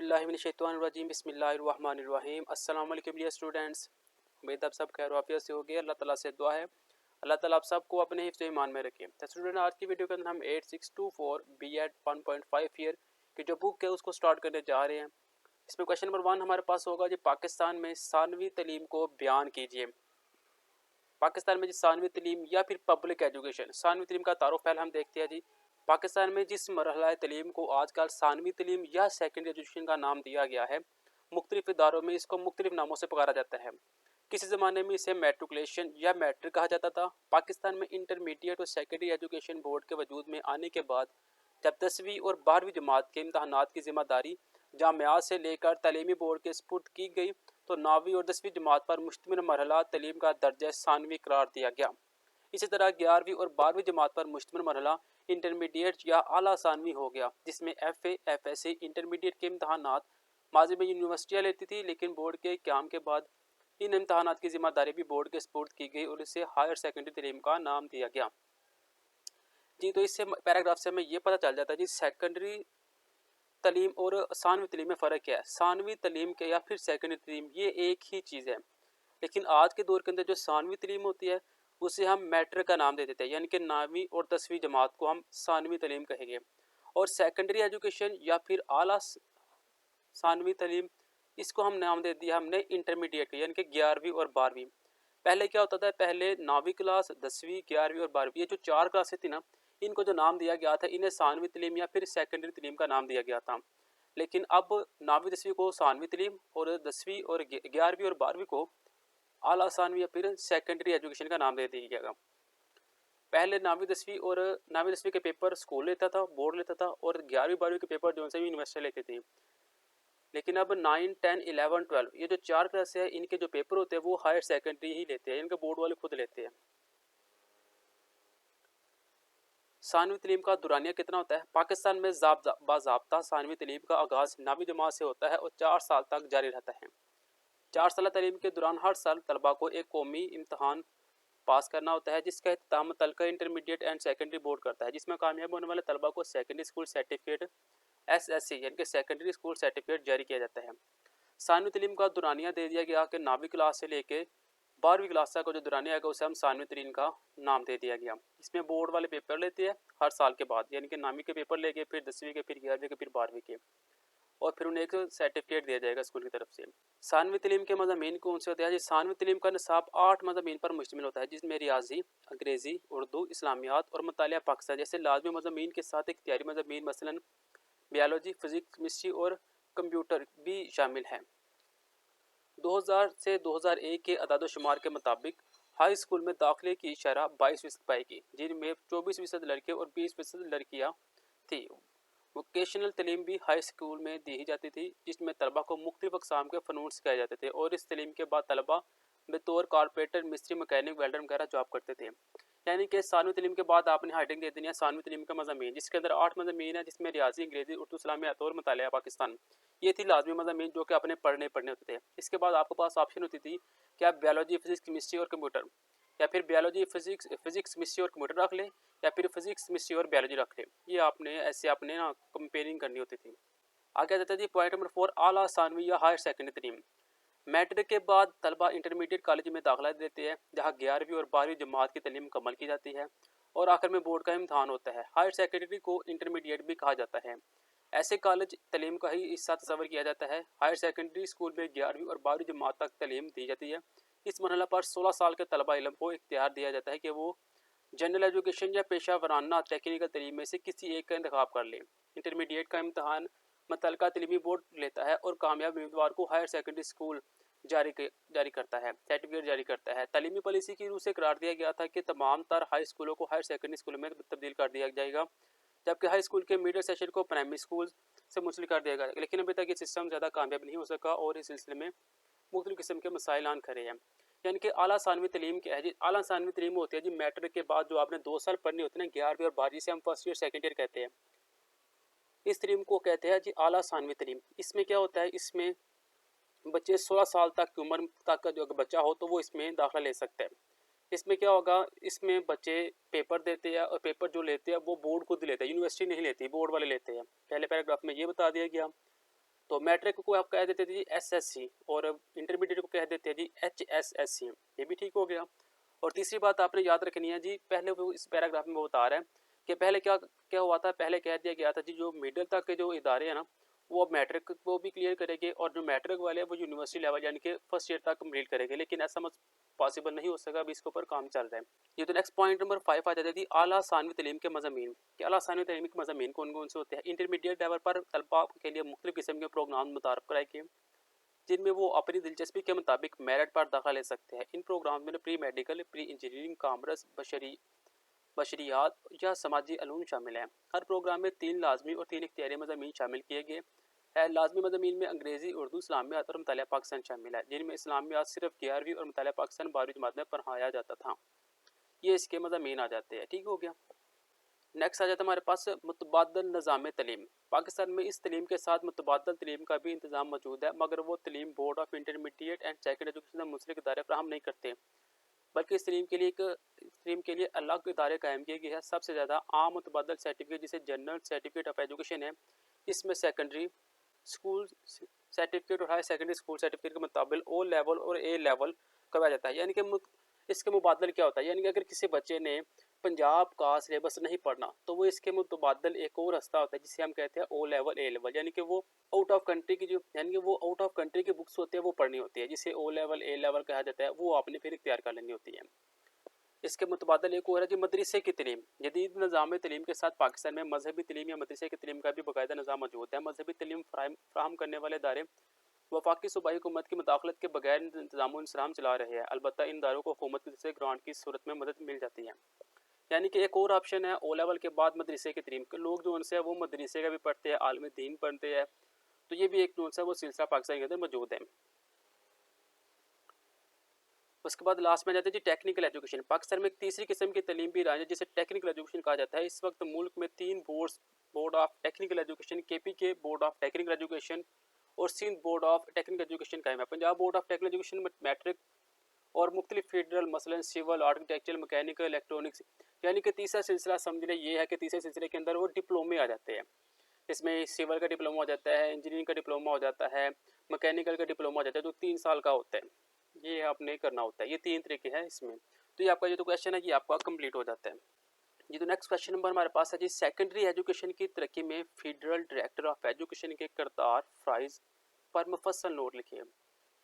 औज़ुबिल्लाहिमिनश्शैतानिर्रजीम बिस्मिल्लाहिर्रहमानिर्रहीम। अस्सलाम वालेकुम डियर स्टूडेंट्स, उम्मीद आप सब खैर वाफियत से होगी। अल्लाह ताला से दुआ है अल्लाह ताला आप सबको अपने हिफ्ज़ ईमान में रखे। तो स्टूडेंट, आज की वीडियो के अंदर हम 8624 B.Ed 1.5 ईयर की जो बुक है उसको स्टार्ट करने जा रहे हैं। इसमें क्वेश्चन नंबर 1 हमारे पास होगा जी, पाकिस्तान में सानवी तलीम को बयान कीजिए। पाकिस्तान में जी सानवी तलीम या फिर पब्लिक एजुकेशन, सानवी तलीम का तारुफ पहले हम देखते हैं जी। पाकिस्तान में जिस मरहला तलीम को आजकल सानवी तलीम या सेकेंडरी एजुकेशन का नाम दिया गया है, मुख्तलिफ इदारों में इसको मुख्तलिफ नामों से पुकारा जाता है। किसी ज़माने में इसे मैट्रिकुलेशन या मैट्रिक कहा जाता था। पाकिस्तान में इंटरमीडिएट और सेकेंडरी एजुकेशन बोर्ड के वजूद में आने के बाद जब 10वीं और 12वीं जमात के इम्तहानात की ज़िम्मेदारी जामियात से लेकर तलीमी बोर्ड के सुपुर्द की गई, तो 9वीं और 10वीं जमात पर मुश्तमिल मरहला तलीम का दर्जा सानवी करार दिया गया। इसी तरह 11वीं और 12वीं जमात पर मुश्तमिल मरहला इंटरमीडिएट या आला सानवी हो गया, जिसमें FA FSC इंटरमीडिएट के इम्तहानात माजी में यूनिवर्सिटियाँ लेती थी, लेकिन बोर्ड के क़याम के बाद इन इम्तहानात की ज़िम्मेदारी भी बोर्ड के सुपुर्द की गई और इसे हायर सेकेंडरी तलीम का नाम दिया गया जी। तो इससे पैराग्राफ से हमें ये पता चल जाता है जी, सेकेंडरी तलीम और सानवी तलीम में फ़र्क क्या है। सानवी तलीम के या फिर सेकेंडरी तलीम ये एक ही चीज़ है, लेकिन आज के दौर के अंदर जो सानवी तलीम होती है उसे हम मैट्रिक का नाम दे देते हैं, यानी कि 9वीं और 10वीं जमात को हम सानवी तलीम कहेंगे। और सेकेंडरी एजुकेशन या फिर आला सानवी तलीम, इसको हम नाम दे दिया हमने इंटरमीडिएट का, यानी कि 11वीं और 12वीं। पहले क्या होता था, पहले 9वीं क्लास, 10वीं, 11वीं और 12वीं, ये जो 4 क्लासें थी ना, इनको जो नाम दिया गया था इन्हें सानवी तलीम या फिर सेकेंडरी तलीम का नाम दिया गया था। लेकिन अब 9वीं 10वीं को सानवी तलीम और 10वीं और 11वीं और 12वीं को आला सानवी या फिर सेकेंडरी एजुकेशन का नाम दे दिया गया। पहले 9वीं 10वीं और 9वीं 10वीं के पेपर स्कूल लेता था, बोर्ड लेता था, और 11वीं 12वीं के पेपर जो से यूनिवर्सिटी लेती थी। लेकिन अब 9, 10, 11, 12 ये जो 4 क्लास है, इनके जो पेपर होते हैं वो हायर सेकेंडरी ही लेते हैं, इनके बोर्ड वाले खुद लेते हैं। सानवी तलीम का दुरानिया कितना होता है। पाकिस्तान में बाज़ाब्ता सानवी तलीम का आगाज़ 9वीं जमात से होता है और 4 साल तक जारी रहता है। 4 साल तलीम के दौरान हर साल तलबा को एक कौमी इम्तहान पास करना होता है, जिसका इख्तिताम मुतल्लिका इंटरमीडिएट एंड सेकेंडरी बोर्ड करता है, जिसमें कामयाब होने वाले तलबा को सेकेंडरी स्कूल सर्टिफिकेट SSC यानी कि सेकेंडरी स्कूल सर्टिफिकेट जारी किया जाता है। सानवी तलीम का दुरानिया दे दिया गया कि 9वीं क्लास से लेके 12वीं क्लास तक जो दुरानिया है उसे हम सानवी तलीम का नाम दे दिया गया। इसमें बोर्ड वाले पेपर लेते हैं हर साल के बाद, यानी कि 9वीं के पेपर लेके फिर 10वीं के, फिर 11वीं के, फिर 12वीं के, और फिर उन्हें एक सर्टिफिकेट दिया जाएगा स्कूल की तरफ से। सानवी तलीम के मज़ामीन कौन से होते हैं जी। सानवी तलीम का निसाब 8 मज़ामीन पर मुश्तमिल होता है, जिसमें रियाजी, अंग्रेज़ी, उर्दू, इस्लामियात और मुतालिया पाकिस्तान जैसे लाजमी मज़ामीन के साथ इख्तियारी मज़ामीन मसलन बायोलॉजी, फिज़िक्स, केमिस्ट्री और कंप्यूटर भी शामिल हैं। 2000 से 2001 के अदाद-ओ-शुमार के मुताबिक हाई स्कूल में दाखिले की शरह 22% पाई गई, जिनमें 24% लड़के और 20% लड़कियाँ थी। वोकेशनल तलीम भी हाई स्कूल में दी जाती थी, जिसमें तलबा को मुख्तलिफ अक़साम के फ़नून सिखाए जाते थे, और इस तलीम के बाद तलबा बतौर कारपेंटर, मिस्त्री, मैकेनिक, वेल्डर वगैरह जॉब करते थे। यानी कि सानवी तलीम के बाद आपने हेडिंग दे देनी है सानवी तलीम का मज़ामीन, जिसके अंदर 8 मज़ामीन है, जिसमें रियाजी, अंग्रेज़ी, उर्दू, इस्लामियात और मुतालिया पाकिस्तान ये थी लाजमी मज़ामीन जो कि आपने पढ़ने होते थे। इसके बाद आपके पास ऑप्शन होती थी कि आप बायोलॉजी, फिज़िक्स, केमिस्ट्री और कंप्यूटर, या फिर बायोलॉजी, फिज़िक्स, केमिस्ट्री और कंप्यूटर रख लें, या फिर फिज़िक्स, केमिस्ट्री और बायोलॉजी रख लें। ये आपने ऐसे आपने ना कंपेयरिंग करनी होती थी। आगे जाता है जी पॉइंट नंबर 4, आला सानवी या हायर सेकेंडरी तलीम। मैट्रिक के बाद तलबा इंटरमीडिएट कॉलेज में दाखिला देते हैं, जहाँ 11वीं और 12वीं जमात की तलीम मुकम्मल की जाती है, और आखिर में बोर्ड का इम्तहान होता है। हायर सेकेंडरी को इंटरमीडिएट भी कहा जाता है। ऐसे कॉलेज तलीम का ही हिस्सा तस्वर किया जाता है। हायर सेकेंडरी स्कूल में 11वीं और 12वीं जमात तक तलीम दी जाती है। इस मरहला पर 16 साल के तलबा इल्म को इख्तियार दिया जाता है कि वो जनरल एजुकेशन या पेशा वराना टेक्निकल तलीम में से किसी एक का इंतखाब कर लें। इंटरमीडिएट का इम्तहान मुतल्लिका तलीमी बोर्ड लेता है और कामयाब उम्मीदवार को हायर सेकेंडरी स्कूल जारी करता है, सर्टिफिकेट जारी करता है। तलीमी पॉलिसी की रूह से करार दिया गया था कि तमाम तर हाई स्कूलों को हायर सेकेंडरी स्कूल में तब्दील कर दिया जाएगा, जबकि हाई स्कूल के मिडिल सेशन को प्राइमरी स्कूल से मुंसलिक कर दिया गया। लेकिन अभी तक ये सिस्टम ज़्यादा कामयाब नहीं हो सका और इस सिलसिले में मुख्तलिफ किस्म के मसाइल आन खड़े हैं। यानी कि आला सानवी तलीम क्या है जी। आला सानवी तलीम होती है जी मैट्रिक के बाद जो आपने 2 साल पढ़नी होती है ना, 11वीं और 12वीं से हम फर्स्ट ईयर सेकेंड ईयर कहते हैं, इस तलीम को कहते हैं जी आला सानवी तलीम। इसमें क्या होता है, इसमें बच्चे 16 साल तक की उम्र तक का जो बच्चा हो तो वो इसमें दाखिला ले सकते हैं। इसमें क्या होगा, इसमें बच्चे पेपर देते हैं, और पेपर जो लेते हैं वो बोर्ड खुद लेते हैं, यूनिवर्सिटी नहीं लेती, बोर्ड वाले लेते हैं। पहले पैराग्राफ में ये बता दिया गया। तो मैट्रिक को आप कह देते थे जी SSC और इंटरमीडिएट को कह देते हैं जी HSSC, ये भी ठीक हो गया। और तीसरी बात आपने याद रखनी है जी, पहले वो इस पैराग्राफ में वो बता रहा है कि पहले क्या क्या हुआ था, पहले कह दिया गया था जी जो मिडिल तक के जो इदारे हैं ना वो अब मैट्रिक को भी क्लियर करेंगे और जो मैट्रिक वाले हैं वो यूनिवर्सिटी लेवल यानी कि फर्स्ट ईयर तक कम्प्लीट करेंगे, लेकिन ऐसा मत पॉसिबल नहीं हो सका, अभी इसके ऊपर काम चल रहा है। ये तो नेक्स्ट पॉइंट नंबर 5 आ जाता है जी आला सानवी तलीम के मज़ामीन कि आला सानवी तलीम के मज़ामीन कौन कौन से होते हैं। इंटरमीडिएट लेवल पर तलबा के लिए मुख्तलिफ किस्म के प्रोग्राम मुतारफ़ कराएंगे जिनमें वो अपनी दिलचस्पी के मुताबिक मेरिट पर दाखिला ले सकते हैं। इन प्रोग्राम में pre medical, pre engineering, commerce, बशरियात या समाजी अलूम शामिल हैं। हर प्रोग्राम में 3 लाजमी और 3 इख्तियारी मज़ामीन शामिल किए गए हैं। लाजमी मज़ामीन में अंग्रेज़ी, उर्दू, इस्लामियात और मुतालिया पाकिस्तान शामिल है, जिनमें इस्लामियात सिर्फ 11वीं और मुतालिया पाकिस्तान 12वीं जमात में पढ़ाया जाता था। ये इसके मज़ामीन आ जाते हैं, ठीक हो गया। नेक्स्ट आ जाता है हमारे पास मुतबादल निज़ाम तलीम। पाकिस्तान में इस तलीम के साथ मुतबादल तलीम का भी इंतज़ाम मौजूद है, मगर वो तलीम board of intermediate and secondary education से मुंसलिक इदारे फराहम नहीं करते, बल्कि इस तलीम के लिए अलग इदारे कायम किए गए हैं। सबसे ज़्यादा आम मुतबादल सर्टिफिकेट जिसे जनरल सर्टिफिकेट ऑफ एजुकेशन है, इसमें सेकेंडरी स्कूल सर्टिफिकेट और हाई सेकेंडरी स्कूल सर्टिफिकेट के मुताबिक O लेवल और A लेवल करवाया जाता है। यानी कि इसके मुबादल क्या होता है, यानी कि अगर किसी बच्चे ने पंजाब का सिलेबस नहीं पढ़ना तो वो इसके मुतबादल एक और रास्ता होता है जिसे हम कहते हैं O लेवल A लेवल, यानी कि वो आउट ऑफ कंट्री की जो यानी कि वो आउट ऑफ कंट्री की बुक्स होती है वो पढ़नी होती है, जिसे O लेवल A लेवल कहा जाता है, वो आपने फिर इख्तियार कर लेनी होती है। इसके मुतबादल एक और है जी मदरसे की तलीम। जदीद निज़ाम तलीम के साथ पाकिस्तान में मजहबी तलीम या मदरसे की तलीम का भी बाकायदा निज़ाम मौजूद है। मजहबी तलीम फराहम करने वाले इदारे वफाकी सूबाई हुकूमत की मुदाखलत के बगैर इंतज़ाम इंसराम चला रहे हैं, अलबत्ता इन इदारों को हुकूमत की तरफ से ग्रांट की सूरत में मदद मिल जाती है। यानी कि एक और ऑप्शन है O लेवल के बाद मदरसे की तलीम के लोग जो उनसे है वो मदरसे का भी पढ़ते हैं, आलम दीन पढ़ते हैं, तो ये भी एक जो है वो सिलसिला पाकिस्तान के अंदर मौजूद है। उसके बाद लास्ट में जाते हैं जी टेक्निकल एजुकेशन। पाकिस्तान में एक तीसरी किस्म की तलीम भी रही है जिसे टेक्निकल एजुकेशन कहा जाता है। इस वक्त मुल्क में 3 boards, board of technical education, KPK board of technical education और Sindh board of technical education कायम है। Punjab board of technical education में मैट्रिक और मुख्तलिफ फेडरल मसलन सिविल, आर्किटेक्चर, मैकेनिकल, इलेक्ट्रॉनिक्स, यानी कि तीसरा सिलसिला समझने ये है कि तीसरे सिलसिले के अंदर वो डिप्लोमे आ जाते हैं। इसमें सिविल का डिप्लोमा हो जाता है, इंजीनियरिंग का डिप्लोमा हो जाता है, मैकेनिकल का डिप्लोमा हो जाता है जो 3 साल का होता है, ये आपने करना होता है। ये 3 तरीके हैं इसमें, तो ये आपका जो तो क्वेश्चन है कि आपका कंप्लीट हो जाता है। ये तो नेक्स्ट क्वेश्चन नंबर हमारे पास है जी सेकेंडरी एजुकेशन की तरक्की में फेडरल डायरेक्टर ऑफ एजुकेशन के किरदार फ़राइज़ पर मुफस्सल नोट लिखिए।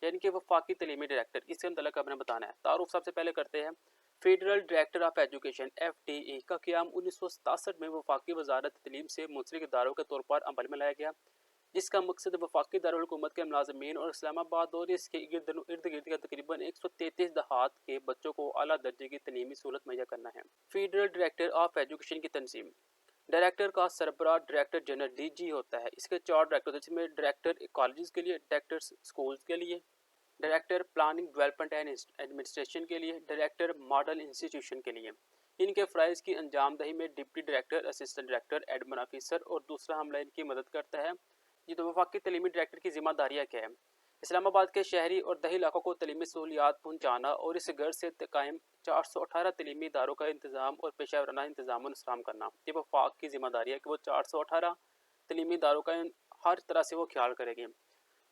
यानी कि वफाकी तलीमी डायरेक्टर, इसके मतलब आपने बताना है। तारुफ सबसे पहले करते हैं। Federal director of education FDE का क़याम 1967 में वफाकी वजारत तलीम से मुंसलिक इदारों के तौर पर अमल में लाया गया, जिसका मकसद वफाकी दारुल-हुकूमत के मुलाज़मीन और इस्लामाबाद और इसके इर्द गिर्द के तकरीबन 133 देहात के बच्चों को आला दर्जे की तलीमी सहूलत मुहैया करना है। फेडरल डायरेक्टर ऑफ एजुकेशन की तंजीम। डायरेक्टर का सरबराह डायरेक्टर जनरल DG होता है। इसके 4 डायरेक्टर होते हैं, जिसमें डायरेक्टर कॉलेज के लिए, डायरेक्टर स्कूल्स के लिए, director planning development and administration के लिए, डायरेक्टर मॉडल इंस्टीट्यूशन के लिए। इनके फ़राइज़ की अंजामदही में deputy director, assistant director, admin officer और दूसरा हमला इनकी मदद करता है। ये तो वफाकी तलीमी डायरेक्टर की ज़िम्मेदारियाँ क्या है? इस्लामाबाद के शहरी और दही इलाकों को तलीमी सहूलियात पहुँचाना और इस गर्ज से कायम 418 तलीमी इदारों का इंतज़ाम और पेशा वराना इंतज़ाम इंसराम करना। ये वफाक की ज़िम्मेदारी है कि वो 418 तलीमी इदारों का हर तरह से वो ख्याल करेगी।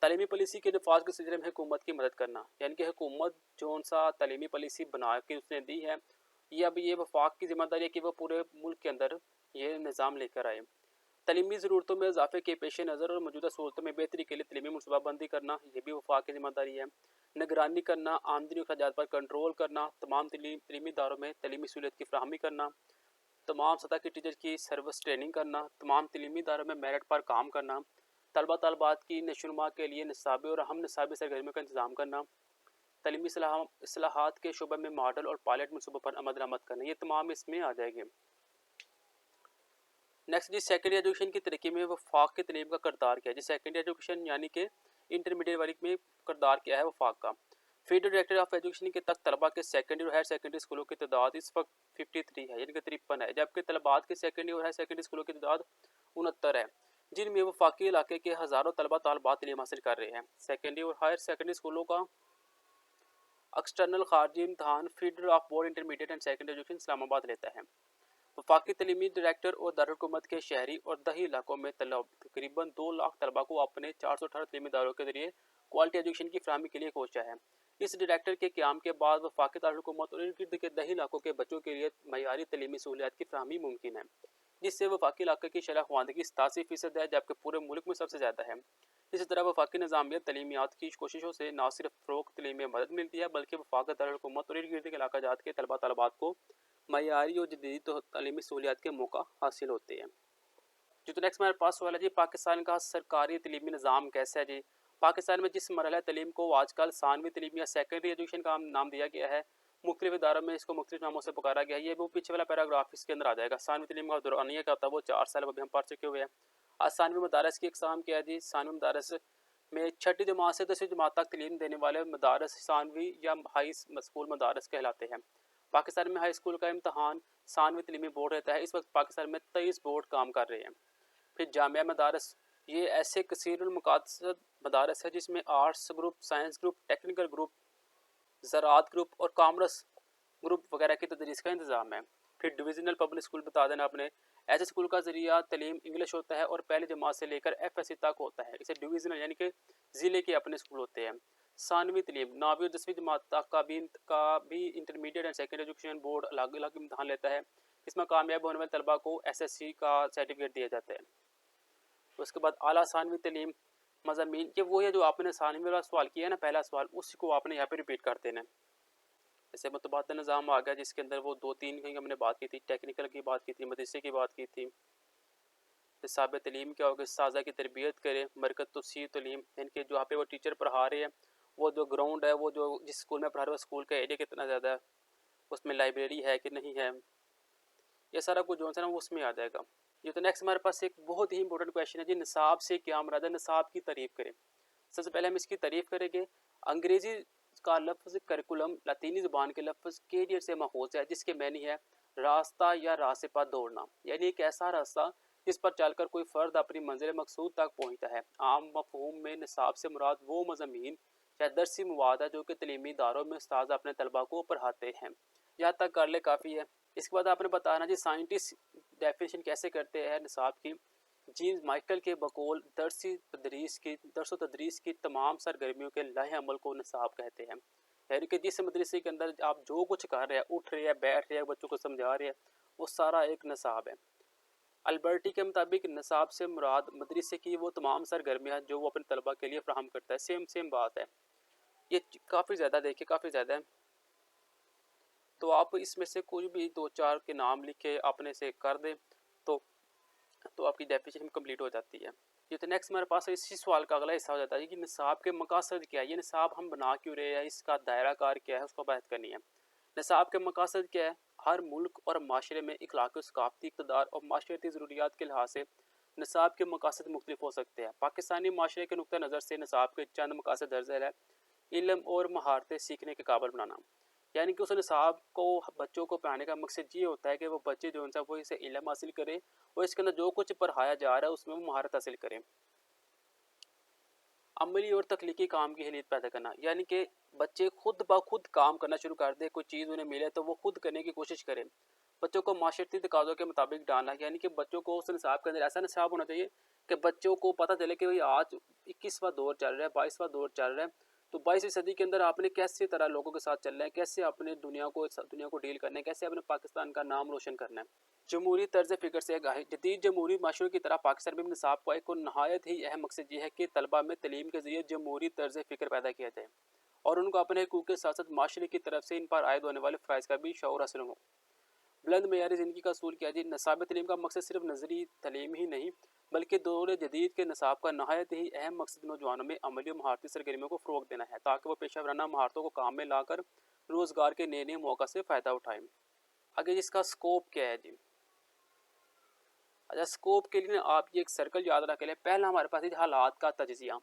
तालीमी पॉलिसी के नफाज के सिलसिले में हुकूमत की मदद करना, यानी कि हुकूमत जो सा तालीमी पॉलिसी बना के उसने दी है, ये अब ये वफाक की ज़िम्मेदारी है कि वह पूरे मुल्क के अंदर ये निज़ाम लेकर आए। तालीमी ज़रूरतों में इजाफे के पेश नज़र और मौजूदा सूरतों में बेहतरी के लिए तालीमी मनसूबाबंदी करना, ये भी वफाक की ज़िम्मेदारी है। निगरानी करना, आमदनी और अखराजात पर कंट्रोल करना, तमाम तालीमी इदारों में तालीमी सहूलियत की फराहमी करना, तमाम सतह की टीचर की सर्विस ट्रेनिंग करना, तमाम तालीमी इदारों में मेरिट पर काम करना, तलबा तलबात की नशोनुमा के लिए निसाबी और हम निसाबी सरगर्मियों का इंतज़ाम करना, तालीमी इस्लाहात के शोबे में मॉडल और पायलट मनसूबों पर अमल दरामद करना, ये तमाम इसमें आ जाएंगे। नेक्स्ट जी सेकेंडरी एजुकेशन की तरक्की में वफाक की तलीम का किरदार क्या है जी। सेकेंडरी एजुकेशन यानी कि इंटरमीडिएट वाली में किरदार क्या है वफाक का। फेडरल डायरेक्टर ऑफ एजुकेशन के तक तलबा के सेकेंडरी और हायर सेकेंडरी स्कूलों की तादाद इस वक्त 53 है, यानी कि 53 है, जबकि तलबात के सेकेंडरी और हायर सेकेंडरी स्कूलों की तादाद 69 है, जिनमें वफाकी इलाके के हज़ारों तलबा तालबात इल्म हासिल कर रहे हैं। सेकेंडरी और हायर सेकेंडरी स्कूलों का एक्सटर्नल खारजी इम्तहान federal of board intermediate and secondary education Islamabad लेता है। वफाकी तलीमी डायरेक्टर और दारुलकूमत के शहरी और दही इलाकों में तकरीबन 2 लाख तलबा को अपने 418 तलीमी इदारों के जरिए क्वालिटी एजुकेशन की फरहमी के लिए कोशा है। इस डायरेक्टर के क्याम के बाद वफाकी दारुलकूमत और इर्द गिर्द के दही इलाकों के बच्चों के लिए मयारी तलीमी सहूलियात की फरहमी मुमकिन है, जिससे वफाकी इलाके की शरह ख्वानदगी 87% है, जबकि पूरे मुल्क में सबसे ज़्यादा है। इसी तरह वफाकी निज़ामिया तलीमियात की कोशिशों से न सिर्फ फ़रोग़ तलीम में मदद मिलती है, बल्कि वफाकी दारुलकूमत और इर्द गिर्द के इलाका जात के तलबा तलबात को मयारी और जदीद तलीमी सहूलियात के मौका हासिल होते हैं। जी तो नेक्स्ट हमारे पास सवाल है जी, पाकिस्तान का सरकारी तलीमी निज़ाम कैसा है जी। पाकिस्तान में जिस मरहला तलीम को आजकल सानवी तलीम या सेकेंडरी एजुकेशन का नाम दिया गया है, मुख्तलिफ इदारों में इसको मुख्तलिफ नामों से पुकारा गया है। ये वो पीछे वाला पैराग्राफ इसके अंदर आ जाएगा। सानवी तलीम का दौरानिया क्या होता है वो 4 साल अभी हम पढ़ चुके हुए हैं। आज सानवी मदारस की इकसाम क्या है जी। सानवी मदारस में छठी जमात से 10वीं जमात तक तलीम देने वाले मदारस सानवी या हाई स्कूल मदारस कहलाते हैं। पाकिस्तान में हाई स्कूल का इम्तहान सानवी तलीमी बोर्ड रहता है। इस वक्त पाकिस्तान में 23 बोर्ड काम कर रहे हैं। फिर जामिया मदारस, ये ऐसे कसीरुल मुकासद मदारस है जिसमें arts group, science group, technical group, ज़राअत ग्रुप और कॉमर्स ग्रुप वगैरह की तदरीस का इंतज़ाम है। फिर डिविजनल पब्लिक स्कूल बता देना आपने, ऐसे स्कूल का ज़रिया तलीम इंग्लिश होता है और पहली जमात से लेकर FSC तक होता है। इसे डिविजनल यानी कि ज़िले के अपने स्कूल होते हैं। सानवी तलीम 9वीं और 10वीं जमात तक का भी intermediate and secondary education board अलग अलग इम्तहान लेता है। इसमें कामयाब होने वाले तलबा को SSC का सर्टिफिकेट दिया जाता है। उसके बाद आला सानवी तलीम मज़ामीन, ये वो है जो आपने सानवी वाला सवाल किया है ना, पहला सवाल, उसी को आपने यहाँ पे रिपीट कर देना है। जैसे मुतबादल निज़ाम आ गया जिसके अंदर वो 2-3 की हमने बात की थी, टेक्निकल की बात की थी, मदरसे की बात की थी। हिसाब तलीम क्या होगा, साजा की तरबियत करें, मरकज़ तफसीर तलीम, इनके जो यहाँ पे वो टीचर पढ़ा रहे हैं, वो जो ग्राउंड है, वो जो जिस स्कूल में पढ़ा रहे हैं स्कूल का एरिया कितना ज़्यादा है, उसमें लाइब्रेरी है कि नहीं है, ये सारा कुछ जो है ना वो उसमें आ जाएगा। ये तो नेक्स्ट हमारे पास एक बहुत ही इंपॉर्टेंट क्वेश्चन है जी, निसाब से क्या मुराद है। निसाब की तारीफ़ करें। सबसे पहले हम इसकी तारीफ़ करेंगे। अंग्रेज़ी का लफ्ज़ करिकुलम लातीनी ज़ुबान के लफ्ज़ कैरियर से माखूज़ है, जिसके मैनी है रास्ता या रास्ते पर दौड़ना, यानी एक ऐसा रास्ता जिस पर चलकर कोई फ़र्द अपनी मंजिल मकसूद तक पहुँचता है। आम मफ़हूम में निसाब से मुराद वो मज़ामीन या दरसी मवाद है जो कि तलीमी इदारों में उस्ताद अपने तलबा को पढ़ाते हैं। यहाँ तक कर ले काफ़ी है। इसके बाद आपने बताना जी साइंटिस्ट डेफिनेशन कैसे करते हैं निसाब की। जीन्स माइकल के बकौल दरस तदरीस की तमाम सरगर्मियों के लाहे अमल को निसाब कहते हैं, यानी कि जिस मदरसे के अंदर आप जो कुछ कर रहे हैं, उठ रहे हैं, बैठ रहे हैं, बच्चों को समझा रहे हैं, वो सारा एक निसाब है। अल्बर्टी के मुताबिक निसाब से मुराद मदरसे की वो तमाम सरगर्मियाँ जो वो अपने तलबा के लिए फ्राहम करता है। सेम बात है। ये काफ़ी ज़्यादा देखिए, काफ़ी ज़्यादा है। तो आप इसमें से कोई भी 2-4 के नाम लिख के अपने से कर दें तो आपकी डेफिनेशन कंप्लीट हो जाती है। ये तो नेक्स्ट हमारे पास इसी सवाल का अगला हिस्सा हो जाता है कि निसाब के मकासद क्या है। ये निसाब हम बना क्यों रहे हैं, इसका दायरा कार क्या है, उसको बात करनी है। निसाब के मकासद क्या है। हर मुल्क और माशरे में इखलाकी, सकाफती, इक़्तिदार और माशरती ज़रूरियात के लिहाज से निसाब के मकासद मुख्तलिफ हो सकते हैं। पाकिस्तानी माशरे के नुक्ता नज़र से निसाब के चंद मकासद दर्ज है। इल्म और महारतें सीखने के काबिल बनाना, यानी कि उस निसाब को बच्चों को पढ़ाने का मकसद ये होता है कि वो बच्चे जो है वो इसे इल्म हासिल करें और इसके अंदर जो कुछ पढ़ाया जा रहा है उसमें वो महारत हासिल करें। अमली और तख्लीकी काम की अहलियत पैदा करना, यानी कि बच्चे खुद ब खुद काम करना शुरू कर दे, कोई चीज़ उन्हें मिले तो वो खुद करने की कोशिश करें। बच्चों को माशरती तकाज़ों के मुताबिक डालना, यानी कि बच्चों को उस निसाब के अंदर ऐसा निसाब होना चाहिए कि बच्चों को पता चले कि भाई आज 21वां दौर चल रहा है, 22वां दौर चल रहा है, तो 22वीं सदी के अंदर आपने कैसे तरह लोगों के साथ चलना है, कैसे अपने दुनिया को डील करना है, कैसे अपने पाकिस्तान का नाम रोशन करना है। जमहूरी तर्ज फ़िक्र से आगाही। जदीद जमहूरी माशरे की तरह पाकिस्तान में निसाब का एक नहायत ही अहम मकसद ये है कि तलबा में तलीम के ज़रिए जमहूरी तर्ज फ़िक्र पैदा किया जाए और उनको अपने हकूक़ के साथ साथ माशरे की तरफ से इन पर आयद होने वाले फ़राइज़ का भी शऊर हासिल हो। बुलंद मेयारी ज़िंदगी का असूल किया जी। निसाब तलीम का मकसद सिर्फ नजरी तलीम ही नहीं बल्कि दौर जदीद के निसाब का नहायत ही अहम मकसद नौजवानों में अमली और महारती सरगर्मियों को फ़रोग़ देना है ताकि वो पेशा वराना महारतों को काम में लाकर रोज़गार के नए नए मौक़ा से फ़ायदा उठाएँ। आगे जिसका स्कोप क्या है जी। अच्छा, स्कोप के लिए आप ये एक सर्कल याद रख लें। पहला हमारे पास है हालात का तजिया।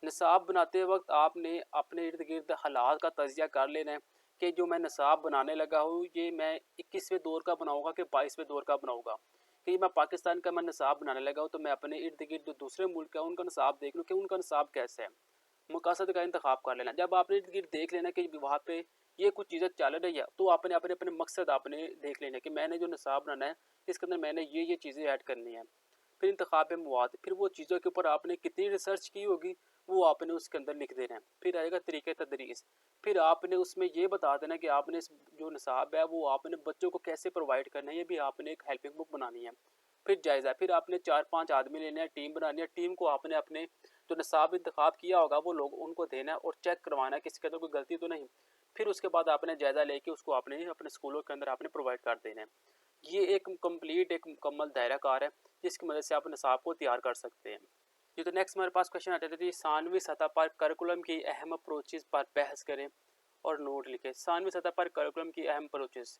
निसाब बनाते वक्त आपने अपने इर्द गिर्द हालात का तजिया कर लेना है कि जो मैं निसाब बनाने लगा हूँ ये मैं 21वें दौर का बनाऊँगा कि 22वें दौर का बनाऊँगा। कि मैं पाकिस्तान का मैं निसाब बनाने लगा हूँ तो मैं अपने इर्द गिर्द जो दूसरे मुल्क का उनका निसाब देख लूँ कि उनका निसाब कैसे है। मकासद का इंतखाब कर लेना। जब आपने इर्द गिर्द देख लेना कि वहाँ पे ये कुछ चीज़ें चल रही है तो आपने अपने अपने मकसद आपने देख लेना कि मैंने जो निसाब बनाना है इसके अंदर मैंने ये चीज़ें ऐड करनी है। फिर इंतखाब मवाद, फिर वो चीज़ों के ऊपर आपने कितनी रिसर्च की होगी वो आपने उसके अंदर लिख देना है। फिर आएगा तरीक़े तदरीस, फिर आपने उसमें ये बता देना कि आपने जो निसाब है वो आपने बच्चों को कैसे प्रोवाइड करना है, ये भी आपने एक हेल्पिंग बुक बनानी है। फिर जायज़ा, फिर आपने 4-5 आदमी लेने हैं, टीम बनानी है, टीम को आपने अपने जो निसाब इंतखाब किया होगा वो लोग उनको देना है और चेक करवाना है किसी के अंदर कोई गलती तो नहीं। फिर उसके बाद आपने जायज़ा लेके उसको आपने अपने स्कूलों के अंदर आपने प्रोवाइड कर देना है। ये एक कंप्लीट एक मुकम्मल दायरा कार है जिसकी मदद से आप निसाब को तैयार कर सकते हैं। ये तो नेक्स्ट हमारे पास क्वेश्चन आता है, सानवी सतह पर करिकुलम की अहम अप्रोचेस पर बहस करें और नोट लिखें। सानवी सतह पर करिकुलम की अहम अप्रोचेस,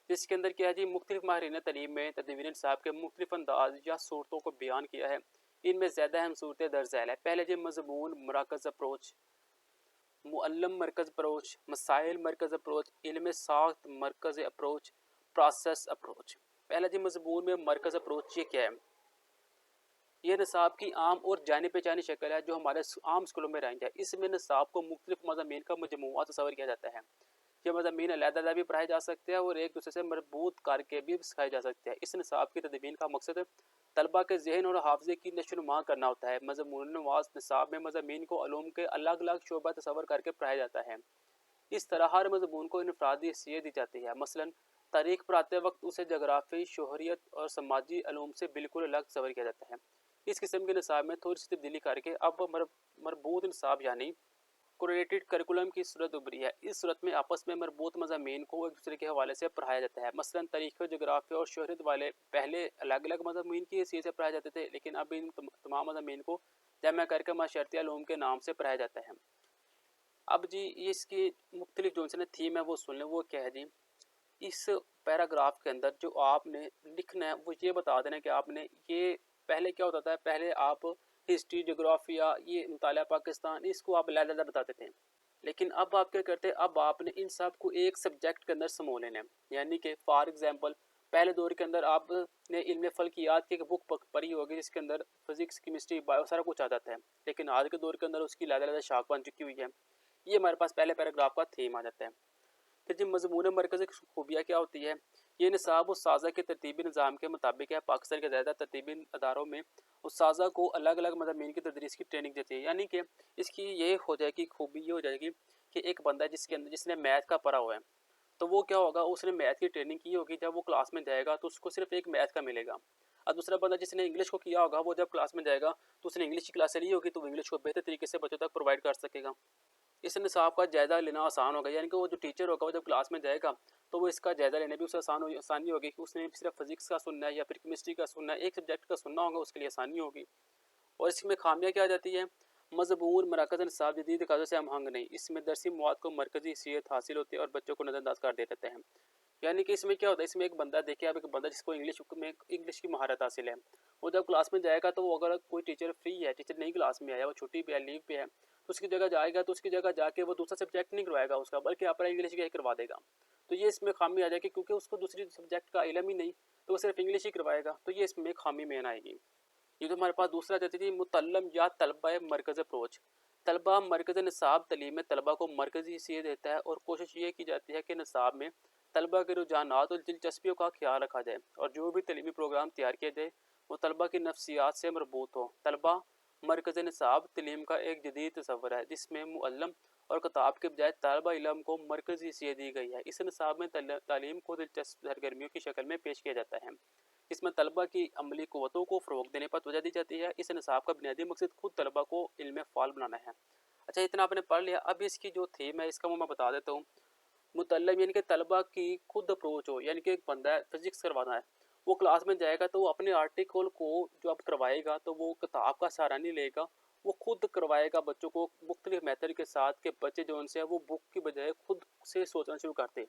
जिसके अंदर क्या है जी, मुख्तलिफ माहिरीन तलीम में तदवीर निसाब के मुख्तलिफ अंदाज या सूरतों को बयान किया है। इनमें ज़्यादा अहम सूरतें दर्ज झैल है। पहले जी मजमून मरकज़ अप्रोच, मुअल्लम मरकज़ अप्रोच, मसाइल मरकज़ अप्रोच, इल्म साख्त मरकज़ अप्रोच, प्रोसेस अप्रोच। पहला जी मजमून में मरकज़ अप्रोच, ये क्या है? ये निसाब की आम और जानी पहचानी शक्ल है जो हमारे आम स्कूलों में रही है। इसमें निसाब को मुख्तलिफ मज़ामीन का मजमूआ तस्वर किया जाता है। ये मज़ामीन अलग-अलग भी पढ़ाए जा सकते हैं और एक दूसरे से मरबूत करके भी सिखाए जा सकते हैं। इस निसाब की तदवीन का मकसद तलबा के ज़हन और हाफ़ज़े की नशोनुमा करना होता है। मज़मून नवाज़ निसाब में मज़ामीन को उलूम के अलग अलग शोबा तस्वर करके पढ़ाया जाता है। इस तरह हर मज़मून को इनफरादी हैसियत दी जाती है। मसलन तारीख़ पढ़ाते वक्त उसे जोग्राफ़ी, शोहरियत और समाजी उलूम से बिल्कुल अलग तस्वर किया जाता है। इस किस्म के निसाब में थोड़ी सी तब्दीली करके अब मरबूत निसाब यानी कोरिलेटेड करिकुलम की सूरत उभरी है। इस सूरत में आपस में मरबूत मज़ामीन को एक दूसरे के हवाले से पढ़ाया जाता है। मसलन तारीख़, जोग्राफ़ी और शोहरत वाले पहले अलग अलग मज़ामीन की हैसियत से पढ़ाए जाते थे, लेकिन अब इन तमाम मज़ामीन को जमा करके माशरती उलूम के नाम से पढ़ाया जाता है। अब जी इसकी मुख्तलिफ जो से थीम है वो सुन लें। वो क्या है जी, इस पैराग्राफ के अंदर जो आपने लिखना है वो ये बता देना कि आपने ये पहले क्या होता था, पहले आप हिस्ट्री, जोग्राफिया, ये मुताला पाकिस्तान, इसको आप अलग-अलग बताते थे, लेकिन अब आप क्या करते हैं, अब आपने इन सब को एक सब्जेक्ट के अंदर समो लेना है। यानी कि फॉर एग्जांपल पहले दौर के अंदर आपने इल्म फल्कियात की एक बुक पढ़ी होगी जिसके अंदर फिजिक्स, केमिस्ट्री, बायो सारा कुछ आ जाता है, लेकिन आज के दौर के अंदर उसकी अलग-अलग शाख बन चुकी हुई है। ये हमारे पास पहले पैराग्राफ का थीम आ जाता है। फिर जी मजमून मरकज़ी खूबियाँ क्या होती है, ये निसाब उस साज़ा के तरतीबी निज़ाम के मुताबिक है। पाकिस्तान के ज़्यादा तरतीबी अदारों में उस साज़ा को अलग अलग मज़ामीन की तदरीस की ट्रेनिंग देती है। यानी कि इसकी ये हो जाएगी, खूबी ये हो जाएगी कि एक बंदा जिसने मैथ का पढ़ा हुआ है, तो वो क्या होगा, उसने मैथ की ट्रेनिंग की होगी, जब वो क्लास में जाएगा तो उसको सिर्फ एक मैथ का मिलेगा। और दूसरा बंदा जिसने इंग्लिश को किया होगा, वो जब क्लास में जाएगा तो उसने इंग्लिश की क्लास ली होगी, तो वो इंग्लिश को बेहतर तरीके से बच्चों तक प्रोवाइड कर सकेगा। इस निसाब का जायज़ा लेना आसान होगा, यानी कि वो जो टीचर होगा वो जब क्लास में जाएगा तो वो इसका जायज़ा लेने भी उसे आसानी होगी कि उसने सिर्फ फिजिक्स का सुनना है या फिर केमिस्ट्री का सुनना है, एक सब्जेक्ट का सुनना होगा, उसके लिए आसानी होगी। और इसमें खामियाँ क्या आ जाती है, मजबूर मरकज़ निसाब जदीद तकाज़ों से हम हंग नहीं, इसमें दरसी मवाद को मरकज़ी हैसियत हासिल होती है और बच्चों को नज़रअंदाज कर देते हैं। यानी कि इसमें क्या होता है, इसमें एक बंदा देखिए, आप एक बंदा जिसको इंग्लिश की महारत हासिल है, वो जब क्लास में जाएगा तो वो अगर कोई टीचर फ्री है, टीचर नहीं क्लास में आया, वो छुट्टी पे है, लीव पे है, तो उसकी जगह जाएगा तो उसकी जगह जाके वो दूसरा सब्जेक्ट नहीं करवाएगा उसका, बल्कि अपना इंग्लिश का ही करवा देगा। तो ये इसमें खामी आ जाएगी क्योंकि उसको दूसरी सब्जेक्ट का इल्म ही नहीं, तो वो सिर्फ इंग्लिश ही करवाएगा, तो ये इसमें खामी मेन आएगी। ये तो हमारे पास दूसरा जाती थी मुतल्लम या तलबा मरकज़ अप्रोच। तलबा मरकज़ निसाब तलीम में तलबा को मरकज़ी हैसियत देता है और कोशिश ये की जाती है कि निसाब में तलबा के रुझानात और दिलचस्पियों का ख्याल रखा जाए और जो भी तलीमी प्रोग्राम तैयार किया जाए वो तलबा की नफ्सियात से मरबूत हो। तलबा मरकज़ निसाब तलीम का एक जदीद तस्वर है जिसमें मुअल्लम और किताब के बजाय तालिबा इल्म को मरकज़ी हैसियत दी गई है। इस निसाब में तालीम को दिलचस्प सरगर्मियों की शक्ल में पेश किया जाता है। इसमें तलबा की अमली क़ुव्वतों को फ़रोग़ देने पर तवज्जो दी जाती है। इस निसाब का बुनियादी मकसद खुद तलबा को इल्म फ़ाल बनाना है। अच्छा, इतना आपने पढ़ लिया, अब इसकी जो थीम है इसका मैं बता देता हूँ। मुतल्लम यानी कि तलबा की खुद अप्रोच हो, यानी कि एक बंदा है फिजिक्स करवाना है, वो क्लास में जाएगा तो वो अपने आर्टिकल को जो अब करवाएगा तो वो किताब का सहारा नहीं लेगा, वो खुद करवाएगा बच्चों को मुख्तलिफ मेथड के साथ, के बच्चे जो उनसे है वो बुक की बजाय खुद से सोचना शुरू करते।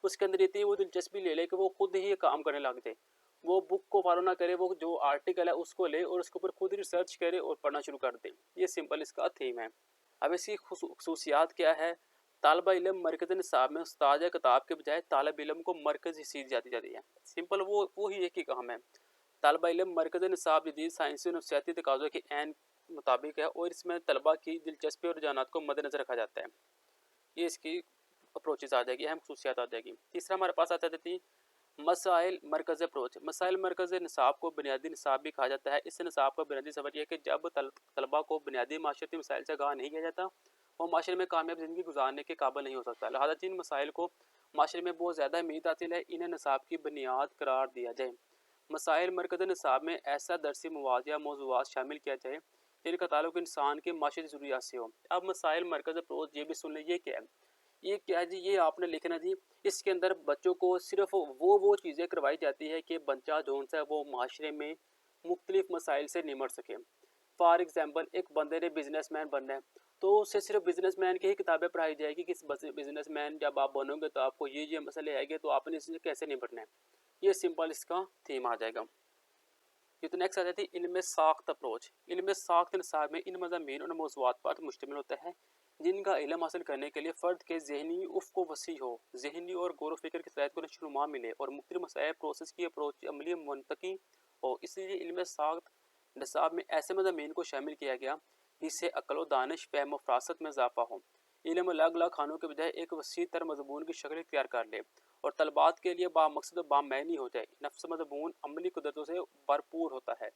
उसके अंदर इतनी वो दिलचस्पी ले ले कि वो खुद ही ये काम करने लग जाए, वो बुक को फॉलो ना करे, वो जो आर्टिकल है उसको ले और उसके ऊपर खुद रिसर्च करे और पढ़ना शुरू कर दे। ये सिंपल इसका थीम है। अब इसकी खसूसियात क्या है, तालिबा इल्म मरकज़ निसाब में उस्ताद या किताब के बजाय तालिब इल्म को मरकज़ हैसियत जाती है। सिंपल वो ही एक ही काम है। तालिबा इल्म मरकज़ निसाब जदीद साइंसी और नफ्सियाती तकाज़ों के ऐन मुताबिक है और इसमें तलबा की दिलचस्पी और रुझानात को मद्देनज़र रखा जाता है। ये इसकी अप्रोचेज आ जाएगी, अहम खसूसियात आ जाएगी। तीसरा हमारे पास आ जाती थी मसाइल मरकज़ अप्रोच। मसाइल मरकज़ निसाब को बुनियादी निसाब भी कहा जाता है। इस निसाब का बुनियादी सबक यह है कि जब तलबा को बुनियादी माशरती मसाइल से आगाह नहीं किया जाता, वो माशरे में कामयाब ज़िंदगी गुजारने के काबिल नहीं हो सकता। लिहाजा जिन मसाइल को माशरे में बहुत ज़्यादा अहमियत हासिल है, इन्हें निसाब की बुनियाद करार दिया जाए। मसाइल मरकज़ निसाब में ऐसा दरसी मवाद या मौज़ूआत शामिल किया जाए जिनका ताल्लुक इंसान की माशरती ज़रूरियात से हो। अब मसाइल मरकज़ अप्रोच ये भी सुन लें, ये क्या है? ये क्या है जी? ये आपने लिखना जी। इसके अंदर बच्चों को सिर्फ वो चीज़ें करवाई जाती है कि बच्चा जो सा है वो माशरे में मुख्तलिफ मसाइल से निमट सके। फॉर एग्जांपल, एक बंदे ने बिजनेसमैन बनना है, तो उससे सिर्फ बिजनेसमैन की ही किताबें पढ़ाई जाएगी कि बिजनेसमैन जब आप बनोगे तो आपको ये मसले आएंगे, तो आपने इससे कैसे निपटना है। ये सिंपल इसका थीम आ जाएगा। ये तो नेक्स्ट आ जाती है इल्म साख्त अप्रोच। इल्म साख्त निसाब में इन मज़ामीन और मौज़ूआत पर मुश्तमिल होता है जिनका इल्म हासिल करने के लिए फ़र्द के ज़हनी उफ़्क़ को वसी हो, ज़हनी और गौर फ़िक्र की सलाहियत को नशोनुमा मिले और मुख्तलिफ़ मसाइल प्रोसेस की अप्रोच अमली मुंतकी हो। इसलिए इल्म साख्त निसाब में ऐसे मज़ामीन को शामिल किया गया जिससे अक्ल व दानिश, फ़हम व फ़रासत में इजाफ़ा हो। इल्म अलग अलग खानों के बजाय एक वसी तर मज़मून की शक्ल इख्तियार कर ले और तलबात के लिए बामकसद व बामैनी हो जाए। नफ्स मज़मून अमली कुदरतों से भरपूर होता है,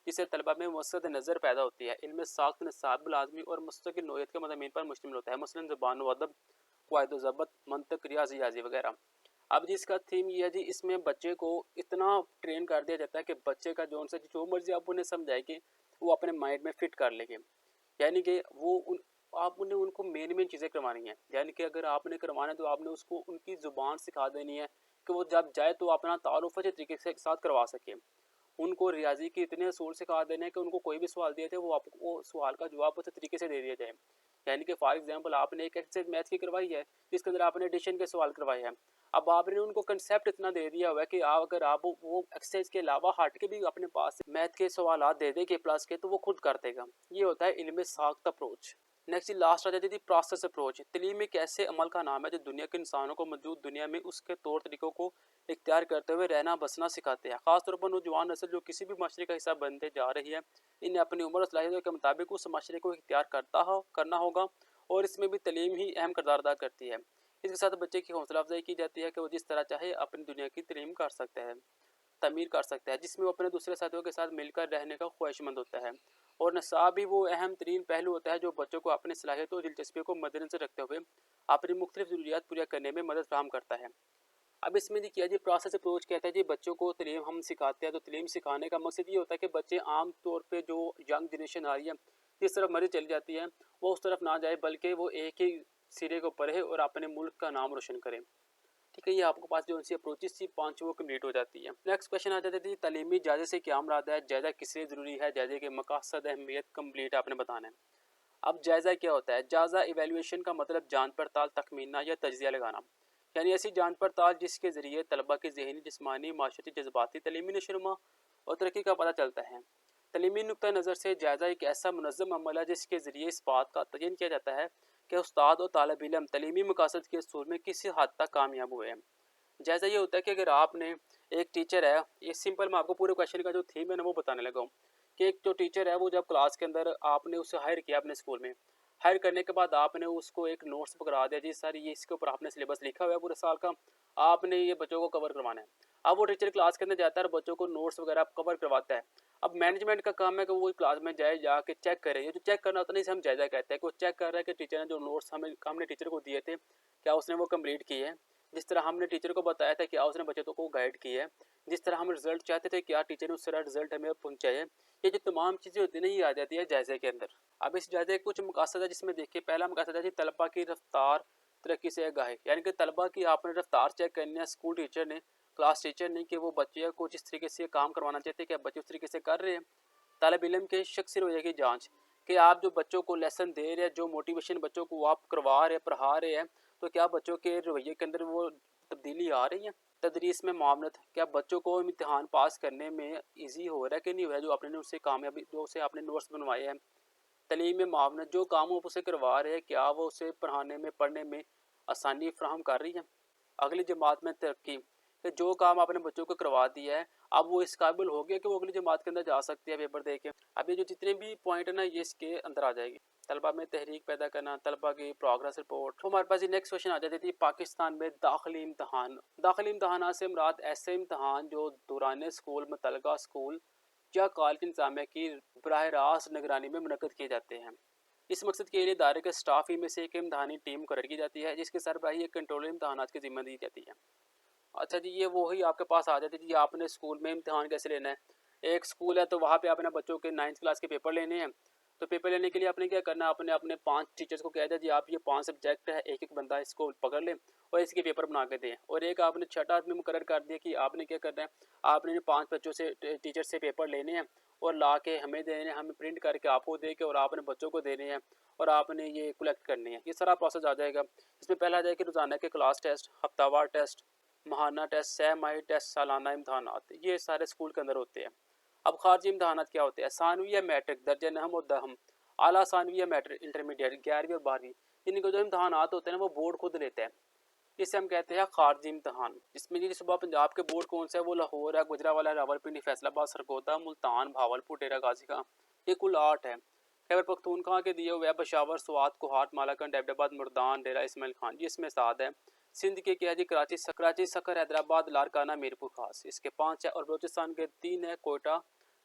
जिससे तलबा में मसद नज़र पैदा होती है। इल्म साख्त निसाब लाज़मी और मुस्तकिल नौइयत के मज़ामीन पर मुश्तमिल होता है, मसलन ज़बान व अदब, क़वाइद व ज़ब्त, मंतिक़, रियाज़ी वगैरह। अब जी इसका थीम ये है जी, इसमें बच्चे को इतना ट्रेन कर दिया जाता है कि बच्चे का जो मर्ज़ी आप उन्हें समझाए कि वो अपने माइंड में फ़िट कर लेंगे। यानी कि आपने उनको मेन चीज़ें करवानी है। यानी कि अगर आपने करवाना है तो आपने उसको उनकी ज़ुबान सिखा देनी है कि वो जब जाए तो अपना तारुफ़ अच्छे तरीके से साथ करवा सके। उनको रियाज़ी के इतने असूल सिखा देने हैं कि उनको कोई भी सवाल दिए थे वो आपको वो सवाल का जवाब अच्छे तरीके से दे दिया जाए। यानी कि फॉर एग्जांपल, आपने एक एक्सरसाइज मैथ की करवाई है जिसके अंदर आपने एडिशन के सवाल करवाए हैं। अब आपने उनको कंसेप्ट इतना दे दिया हुआ है कि अगर आप वो एक्सरसाइज के अलावा हट के भी अपने पास मैथ के सवाल दे दे के प्लस के, तो वो खुद कर देगा। ये होता है इल्म साख्त अप्रोच। नेक्स्ट लास्ट आ जाती थी प्रोसेस अप्रोच। तलीम एक ऐसे अमल का नाम है जो दुनिया के इंसानों को मौजूद दुनिया में उसके तौर तरीक़ों को इख्तियार करते हुए रहना बसना सिखाते हैं। ख़ासतौर पर नौजवान नस्ल जो किसी भी माशरे का हिस्सा बनते जा रही है, इन्हें अपनी उम्र और सलाहियतों के मुताबिक उस माशरे को इख्तियार करना होगा और इसमें भी तलीम ही अहम किरदार अदा करती है। इसके साथ बच्चे की हौसला अफजाई की जाती है कि वो जिस तरह चाहे अपनी दुनिया की तलीम कर सकता है, तमीर कर सकता है, जिसमें वो अपने दूसरे साथियों के साथ मिलकर रहने का ख्वाहिशमंद होता है। और नसाब ही वो अहम तरीन पहलू होता है जो बच्चों को अपनी सलाहियतों और दिलचस्पियों को मद्देनजर रखते हुए अपनी मुख्तलिफ ज़रूरियात पूरी करने में मदद फराहम करता है। अब इसमें जी किया जी प्रोसेस अप्रोच कहता है जी, बच्चों को तलीम हम सिखाते हैं तो तलीम सिखाने का मकसद ये होता है कि बच्चे आम तौर पे जो यंग जनरेशन आ रही है जिस तरफ मर्जी चली जाती है वो उस तरफ ना जाए, बल्कि वो एक ही सिरे को पढ़े और अपने मुल्क का नाम रोशन करे। ठीक है, ये आपके पास जो सी अप्रोचेस थी 5 वो कम्प्लीट हो जाती है। नेक्स्ट क्वेश्चन आ जाता है तलीमी जायजे से क्या मुराद है, जायजा किस लिए ज़रूरी है, जायजे के मकसद अहमियत कम्प्लीट आपने बताना है। अब जायज़ा क्या होता है? जायज़ा इवेल्यूएशन का मतलब जांच पड़ताल, तखमीना या तज्जिया लगाना, यानी ऐसी जांच पड़ताल जिसके ज़रिए तलबा की ज़हनी, जिस्मानी, माशरती, जज्बाती, तलीमी नशोनुमा और तरक्की का पता चलता है। तलीमी नुक्ता नज़र से जायज़ा एक ऐसा मुनज़्ज़म अमल है जिसके ज़रिए इस बात का तयन किया जाता है कि उस्ताद और तालिब इल्म तलीमी मकासद के असूल में किसी हद तक कामयाब हुए हैं। जायज़ा ये होता है कि अगर आपने एक टीचर है, ये सिंपल मैं आपको पूरे क्वेश्चन का जो थीम है ना वो बताने लगा हूँ कि एक जो टीचर है वो जब क्लास के अंदर आपने उसे हायर किया अपने स्कूल में, हायर करने के बाद आपने उसको एक नोट्स पकड़ा दिया जी सर ये इसके ऊपर आपने सिलेबस लिखा हुआ है पूरे साल का, आपने ये बच्चों को कवर करवाना है। अब वो टीचर क्लास के अंदर जाता है और बच्चों को नोट्स वगैरह कवर करवाता है। अब मैनेजमेंट का काम है कि वो क्लास में जाए, जाके चेक करे। ये जो चेक करना होता है इसे हम जायज़ा कहते हैं कि वो चेक कर रहा है कि टीचर ने जो नोट्स हमने टीचर को दिए थे क्या उसने वो कम्प्लीट किए हैं, जिस तरह हमने टीचर को बताया था क्या उसने बच्चों को गाइड किया है, जिस तरह हम रिजल्ट चाहते थे क्या टीचर ने उस तरह रिजल्ट हमें पहुँचाए। ये जो तमाम चीज़ें होती है ना ये आ जाती है जायज़े के अंदर। अब इस जायज़े के कुछ मकासद है जिसमें देखिए पहला मकासद है जी तलबा की रफ्तार तरक्की से आगाही, यानी कि तलबा की आपने रफ्तार चेक करनी है स्कूल टीचर ने, क्लास टीचर ने, कि वो बच्चे को जिस तरीके से काम करवाना चाहते हैं क्या बच्चे उस तरीके से कर रहे हैं। तालिब इल्म के शख्सी रवैये की जाँच कि आप जो बच्चों को लेसन दे रहे हैं, जो मोटिवेशन बच्चों को आप करवा रहे हैं, पढ़ा रहे हैं, तो क्या बच्चों के रवैये के अंदर वो तब्दीली आ रही है। तदरीस में मामनत, क्या बच्चों को इम्तिहान पास करने में ईजी हो रहा है कि नहीं हो रहा है, जो आपने उससे कामयाबी जो उसे आपने नोट्स बनवाए हैं। तलीम में मावनत, जो काम आप उसे करवा रहे हैं क्या वो उसे पढ़ाने में पढ़ने में आसानी फ्राहम कर रही है। अगली जमात में तरक्की, कि जो काम आपने बच्चों को करवा दिया है अब वो इस काबिल हो गया कि वो अगली जमात के अंदर जा सकती है पेपर दे के। अब ये जो जितने भी पॉइंट है ना ये इसके अंदर आ जाएगी। तलबा में तहरीक पैदा करना, तलबा की प्रोग्रेस रिपोर्ट। तो हमारे पास ये नेक्स्ट क्वेश्चन आ जाती थी, पाकिस्तान में दाखिली इम्तहान। दाखिली इम्तहान से मुराद ऐसे इम्तहान जो दौरान स्कूल, मुतलका स्कूल या कॉलेज इंतजामिया की बराह रास्त निगरानी में मुनक्कद किए जाते हैं। इस मकसद के लिए इदारे के स्टाफ ही में से एक इम्तहानी टीम मुकर्रर की जाती है, जिसके सरबराही एक कंट्रोल इम्तहान की जिम्मा दी जाती है। अच्छा जी, ये वही आपके पास आ जाती है जी, आपने स्कूल में इम्तहान कैसे लेना है। एक स्कूल है तो वहाँ पे आपने बच्चों के 9th क्लास के पेपर लेने हैं। तो पेपर लेने के लिए आपने क्या करना है, आपने अपने 5 टीचर्स को कह दिया जी, आप ये 5 सब्जेक्ट है, एक एक बंदा इसको पकड़ ले और इसके पेपर बना के दें। और एक आपने 6ठा आदमी मुकर्रर कर दिया कि आपने क्या करना है, आपने 5 बच्चों से टीचर से पेपर लेने हैं और ला के हमें देने हैं, हमें प्रिंट करके आपको दे के और आपने बच्चों को देने हैं और आपने ये कलेक्ट करने हैं। ये सारा प्रोसेस आ जाएगा। इसमें पहला आ जाएगा कि रोज़ाना के क्लास टेस्ट, हफ्तावार टेस्ट, माहाना टेस्ट, सह माही टेस्ट, सालाना इम्तहानात, ये सारे स्कूल के अंदर होते हैं। अब खारजी इम्तहानात क्या होते हैं, सानवी या मैट्रिक, दर्जा नहम और दहम, आला सानवी या मैट्रिक, इंटरमीडिएट, 11वीं और 12वीं, इनके जो इम्तहानात होते हैं ना वो बोर्ड खुद लेते हैं। इसे हम कहते हैं खारजी इम्तहान। इसमें जी सुबह पंजाब के बोर्ड कौन सा है, वो लाहौर है, गुजरावाला, रावलपिंडी, फैसलाबाद, सरगोदा, मुल्तान, भावलपुर, डेरा गाजी का, ये कुल 8 है। खैबर पख्तूनख्वा के दिए हुए पेशावर, स्वात, कोहाट, मालाकंड, एबटाबाद, मुर्दान, डेरा इस्माइल खान, जी इसमें 7 है। सिंध के क्या है जी, कराची, सखर, हैदराबाद, लारकाना, मीरपुर खास, इसके 5 है। और बलूचिस्तान के 3 है, कोयटा,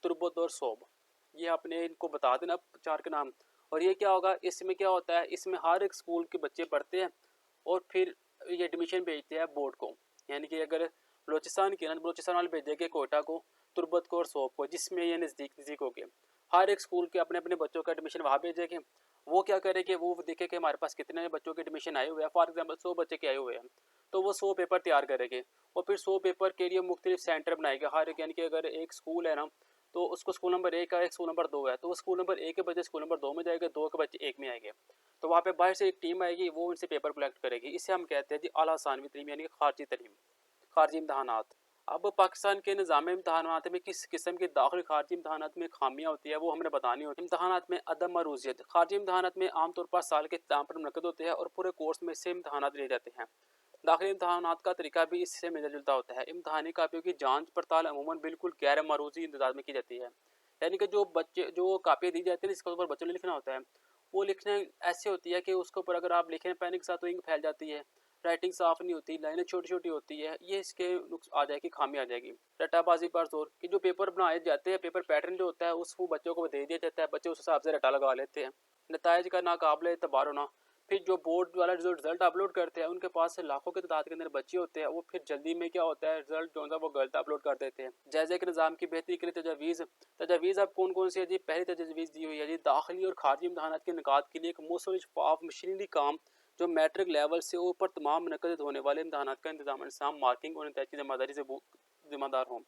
तुर्बत और सोब। ये आपने इनको बता देना 4 के नाम। और ये क्या होगा, इसमें क्या होता है, इसमें हर एक स्कूल के बच्चे पढ़ते हैं और फिर ये एडमिशन भेजते हैं बोर्ड को। यानी कि अगर बलूचिस्तान की ना, बलूचिस्तान वाले भेजेंगे कोयटा को, तुर्बत को और सोप को, जिसमें ये नज़दीक हो गए। हर एक स्कूल के अपने अपने बच्चों का एडमिशन वहाँ भेजेंगे। वो क्या करेंगे, वो देखे कि हमारे पास कितने बच्चों के एडमिशन आए हुए हैं। फॉर एग्जाम्पल 100 बच्चे के आए हुए हैं, तो वो 100 पेपर तैयार करेंगे और फिर 100 पेपर के लिए मुख्तलिफ सेंटर बनाएगा हर एक। यानी कि अगर एक स्कूल है ना, तो उसको स्कूल नंबर 1 है, एक स्कूल नंबर 2 है, तो वो स्कूल नंबर 1 के बच्चे स्कूल नंबर 2 में जाएंगे, 2 के बच्चे 1 में आएंगे। तो वहाँ पे बाहर से एक टीम आएगी, वो उनसे पेपर कलेक्ट करेगी। इसे हम कहते हैं जी आला सानवी तलीम, यानी कि खारजी तलीम, खारजी इम्तहानात। अब पाकिस्तान के निज़ाम इम्तहानात में किस किस्म के दाखिल खारजी इम्तहानात में खामियाँ होती है, वो हमने बतानी होती है। इम्तहानात में अदम मरूजियत, खारजी इम्तहानात में आमतौर पर साल के इख्तिताम पर मुनक़्क़द होते हैं और पूरे कोर्स में से इम्तहानात लिए जाते हैं। दाखिली इम्तहानात का तरीका भी इससे मिलता जुलता होता है। इम्तहानी कापियों की जाँच पड़ताल अमूमन बिल्कुल गैर मरूजी अंदाज में की जाती है। यानी कि जो कापियाँ दी जाती है इसके ऊपर बच्चों ने लिखना होता है, वो लिखने ऐसे होती है कि उसके ऊपर अगर आप लिखें पेन के साथ तो इंक फैल जाती है, राइटिंग साफ नहीं होती, लाइनें छोटी छोटी होती है। ये इसके नुक्स आ जाएगी, खामी आ जाएगी। रट्टाबाजी पर जोर, कि जो पेपर बनाए जाते हैं, पेपर पैटर्न जो होता है उसको बच्चों को दे दिया जाता है, बच्चे उस हिसाब से रट्टा लगा लेते हैं। नताइज का नाकाबिले एतबार होना, फिर जो बोर्ड वाला जो रिजल्ट अपलोड करते हैं उनके पास से लाखों की तादाद के अंदर बच्चे होते हैं, वो फिर जल्दी में क्या होता है, रिजल्ट जो है वो गलत अपलोड कर देते हैं। जायजे के निज़ाम की बेहतरी के लिए तजावीज़ अब कौन कौन सी है जी। पहली तजवीज़ दी हुई है जी, दाखिली और खारजी इम्तहानात के निकात के लिए एक मौसूल शफाफ मशीनरी काम जो मैट्रिक लेवल से ऊपर तमाम मुनक़्क़द होने वाले इम्तहानात का इंतजाम, मार्किंग और नतीजे की ज़िम्मेदारी से ज़िम्मेदार हों।